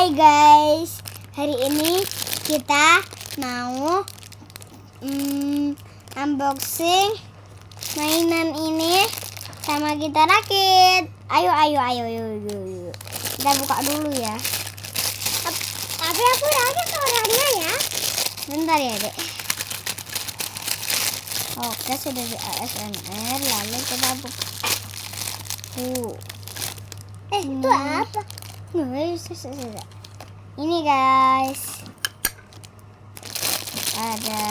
Hai guys, hari ini kita mau unboxing mainan ini sama kita rakit. Ayo. Kita buka dulu ya. Tapi aku rakit orangnya ya. Bentar ya dek. Oke, sudah di ASMR, lalu kita buka. Itu apa? Ini guys, ada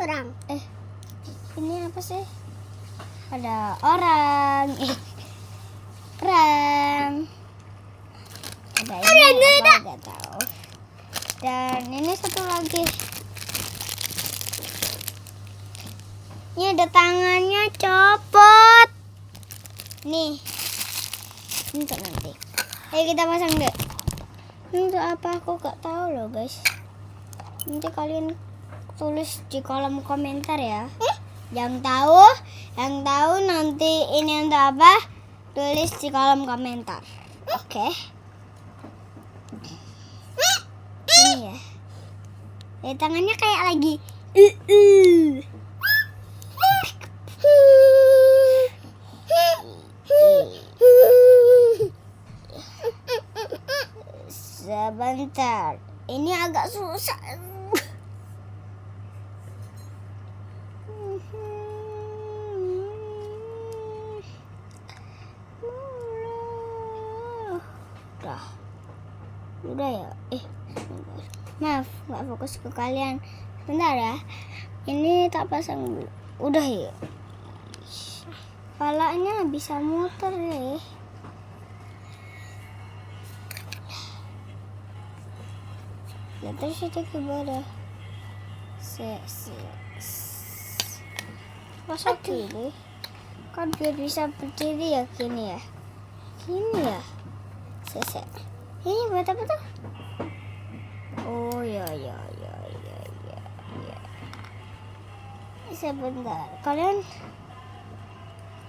Orang. Ini apa sih? Ada orang. Keren. Ada ini apa? Nggak tahu. Dan ini satu lagi. Ini ada tangannya copot. Nih. Untuk nanti. Ayo kita pasang deh. Ini untuk apa aku gak tahu loh guys. Nanti kalian tulis di kolom komentar ya. Yang tahu nanti ini untuk apa? Tulis di kolom komentar. Oke. Ini ya. Tangannya kayak lagi. Sebentar, ini agak susah. Udah ya. Maaf, nggak fokus ke kalian. Bentar ya. Ini tak pasang dulu. Udah ya. Palanya bisa muter ya. Ya terus itu gimana? Masa gini? Kan biar bisa berdiri ya gini ya. Gini ya. Ini buat apa tuh? Oh ya. Sebentar. Kalian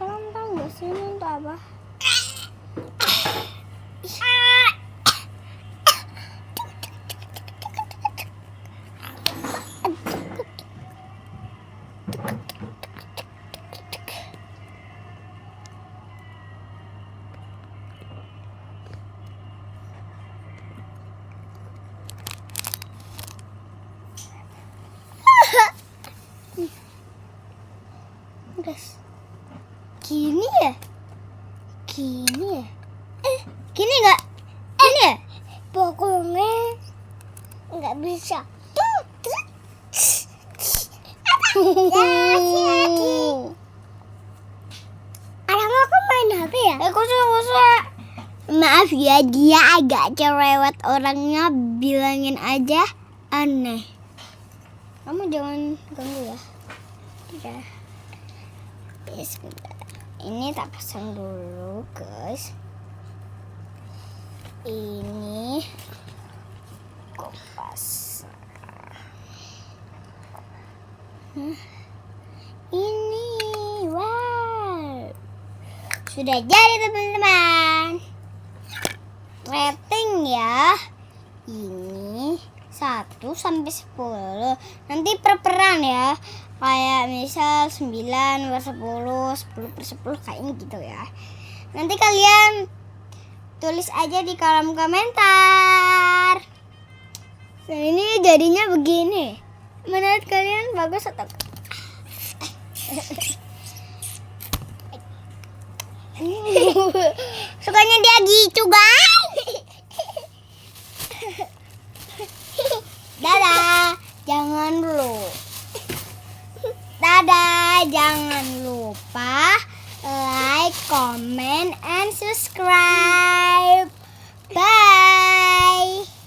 tahu nggak sih ini untuk apa? Guys, gini ya? Gini nggak? Gini ya? Pokoknya nggak bisa. Orang aku main HP ya? Kusuk. Maaf ya, dia agak cerewet orangnya, bilangin aja aneh. Kamu jangan ganggu ya. Udah. Sebentar. Ini tak pasang dulu, guys. Ini kompas. Ini wow. Sudah jadi teman-teman. Rating ya. Ini 1 sampai 10. Nanti per-peran ya. Kayak misal 9 per 10, 10 per 10 kayaknya gitu ya. Nanti kalian tulis aja di kolom komentar. Dan ini jadinya begini. Menurut kalian bagus atau sukanya dia gitu guys. Jangan lupa like, comment, and subscribe.